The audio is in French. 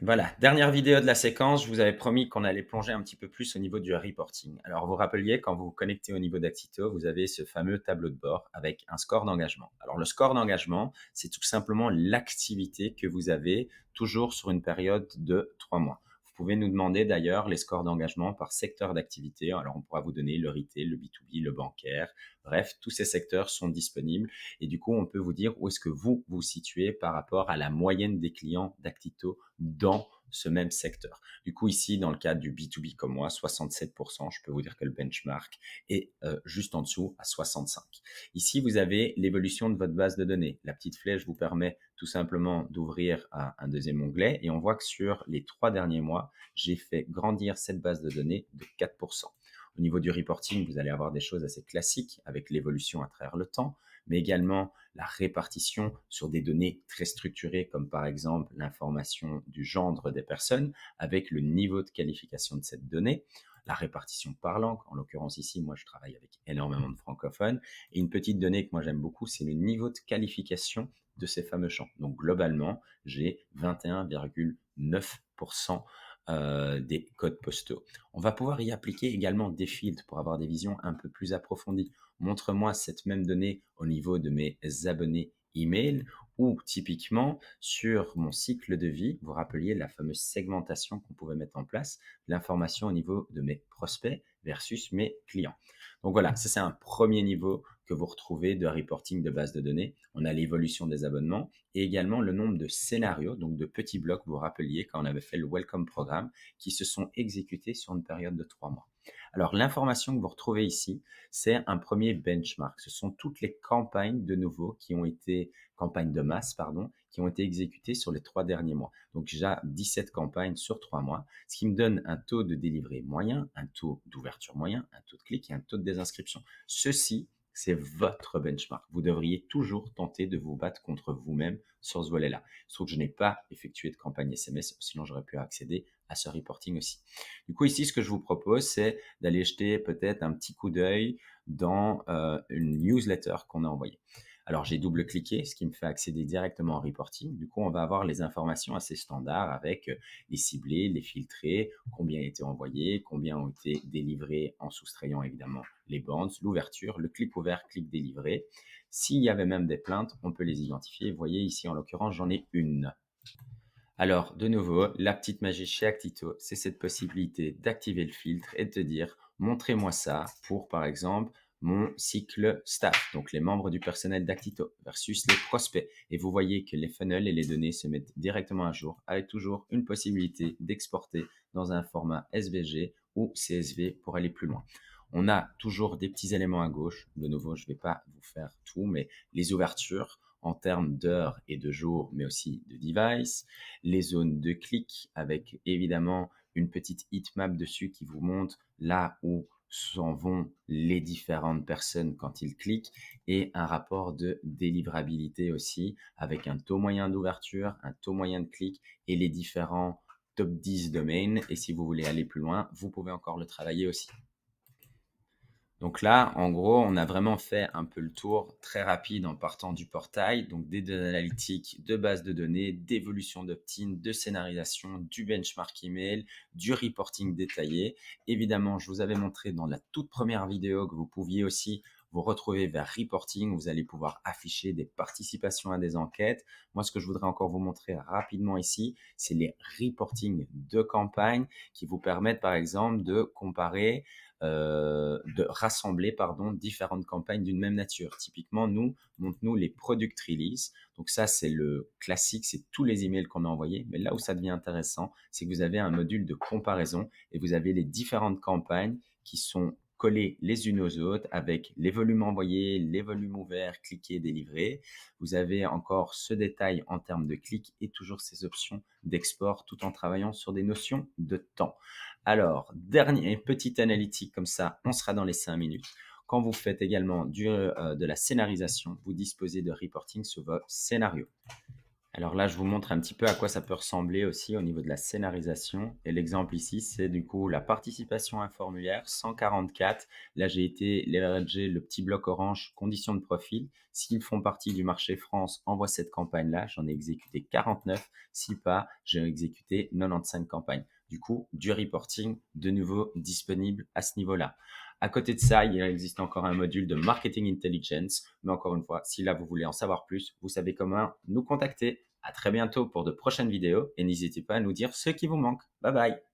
Voilà, dernière vidéo de la séquence, je vous avais promis qu'on allait plonger un petit peu plus au niveau du reporting. Alors, vous rappeliez, quand vous vous connectez au niveau d'Actito, vous avez ce fameux tableau de bord avec un score d'engagement. Alors, le score d'engagement, c'est tout simplement l'activité que vous avez toujours sur une période de 3 mois. Vous pouvez nous demander d'ailleurs les scores d'engagement par secteur d'activité. Alors, on pourra vous donner le retail, le B2B, le bancaire. Bref, tous ces secteurs sont disponibles et du coup, on peut vous dire où est-ce que vous vous situez par rapport à la moyenne des clients d'Actito dans ce même secteur. Du coup, ici, dans le cadre du B2B comme moi, 67%, je peux vous dire que le benchmark est juste en dessous à 65. Ici, vous avez l'évolution de votre base de données. La petite flèche vous permet tout simplement d'ouvrir un deuxième onglet et on voit que sur les 3 derniers mois, j'ai fait grandir cette base de données de 4%. Au niveau du reporting, vous allez avoir des choses assez classiques avec l'évolution à travers le temps, mais également la répartition sur des données très structurées, comme par exemple l'information du gendre des personnes, avec le niveau de qualification de cette donnée, la répartition par langue. En l'occurrence ici, moi, je travaille avec énormément de francophones. Et une petite donnée que moi j'aime beaucoup, c'est le niveau de qualification de ces fameux champs. Donc globalement, j'ai 21,9% des codes postaux. On va pouvoir y appliquer également des filtres pour avoir des visions un peu plus approfondies. Montre-moi cette même donnée au niveau de mes abonnés email ou typiquement sur mon cycle de vie, vous rappeliez la fameuse segmentation qu'on pouvait mettre en place, l'information au niveau de mes prospects versus mes clients. Donc voilà, ça c'est un premier niveau que vous retrouvez de reporting de base de données. On a l'évolution des abonnements et également le nombre de scénarios, donc de petits blocs, vous rappeliez quand on avait fait le Welcome Programme, qui se sont exécutés sur une période de 3 mois. Alors l'information que vous retrouvez ici, c'est un premier benchmark. Ce sont toutes les campagnes de nouveau qui ont été, campagnes de masse, pardon, qui ont été exécutées sur les 3 derniers mois. Donc j'ai 17 campagnes sur 3 mois, ce qui me donne un taux de délivré moyen, un taux d'ouverture moyen, un taux de clic et un taux de désinscription. Ceci, c'est votre benchmark. Vous devriez toujours tenter de vous battre contre vous-même sur ce volet-là. Sauf que je n'ai pas effectué de campagne SMS, sinon j'aurais pu accéder à ce reporting aussi. Du coup, ici, ce que je vous propose, c'est d'aller jeter peut-être un petit coup d'œil dans une newsletter qu'on a envoyée. Alors, j'ai double-cliqué, ce qui me fait accéder directement au reporting. Du coup, on va avoir les informations assez standards avec les ciblés, les filtrés, combien a été envoyé, combien ont été délivrés en soustrayant évidemment les bandes, l'ouverture, le clic ouvert, clic délivré. S'il y avait même des plaintes, on peut les identifier. Vous voyez ici, en l'occurrence, j'en ai une. Alors, de nouveau, la petite magie chez Actito, c'est cette possibilité d'activer le filtre et de te dire, montrez-moi ça pour, par exemple, mon cycle staff, donc les membres du personnel d'Actito versus les prospects. Et vous voyez que les funnels et les données se mettent directement à jour avec toujours une possibilité d'exporter dans un format SVG ou CSV pour aller plus loin. On a toujours des petits éléments à gauche. De nouveau, je ne vais pas vous faire tout, mais les ouvertures en termes d'heures et de jours, mais aussi de device, les zones de clic avec évidemment une petite heatmap dessus qui vous montre là où s'en vont les différentes personnes quand ils cliquent et un rapport de délivrabilité aussi avec un taux moyen d'ouverture, un taux moyen de clic et les différents top 10 domaines. Et si vous voulez aller plus loin, vous pouvez encore le travailler aussi. Donc là, en gros, on a vraiment fait un peu le tour très rapide en partant du portail, donc des données analytiques, de bases de données, d'évolution d'opt-in, de scénarisation, du benchmark email, du reporting détaillé. Évidemment, je vous avais montré dans la toute première vidéo que vous pouviez aussi vous retrouver vers reporting, où vous allez pouvoir afficher des participations à des enquêtes. Moi, ce que je voudrais encore vous montrer rapidement ici, c'est les reporting de campagne qui vous permettent, par exemple, de comparer de rassembler pardon, différentes campagnes d'une même nature. Typiquement, montre-nous les product release. Donc ça, c'est le classique, c'est tous les emails qu'on a envoyés. Mais là où ça devient intéressant, c'est que vous avez un module de comparaison et vous avez les différentes campagnes qui sont collées les unes aux autres avec les volumes envoyés, les volumes ouverts, cliqués, délivrés. Vous avez encore ce détail en termes de clics et toujours ces options d'export tout en travaillant sur des notions de temps. Alors, dernier petite analytique comme ça, on sera dans les 5 minutes. Quand vous faites également de la scénarisation, vous disposez de reporting sur vos scénarios. Alors là, je vous montre un petit peu à quoi ça peut ressembler aussi au niveau de la scénarisation. Et l'exemple ici, c'est du coup la participation à un formulaire 144. Là, j'ai été leverager le petit bloc orange, conditions de profil. S'ils font partie du marché France, envoie cette campagne-là. J'en ai exécuté 49. Si pas, j'ai exécuté 95 campagnes. Du coup, du reporting de nouveau disponible à ce niveau-là. À côté de ça, il existe encore un module de marketing intelligence. Mais encore une fois, si là vous voulez en savoir plus, vous savez comment nous contacter. À très bientôt pour de prochaines vidéos et n'hésitez pas à nous dire ce qui vous manque. Bye bye.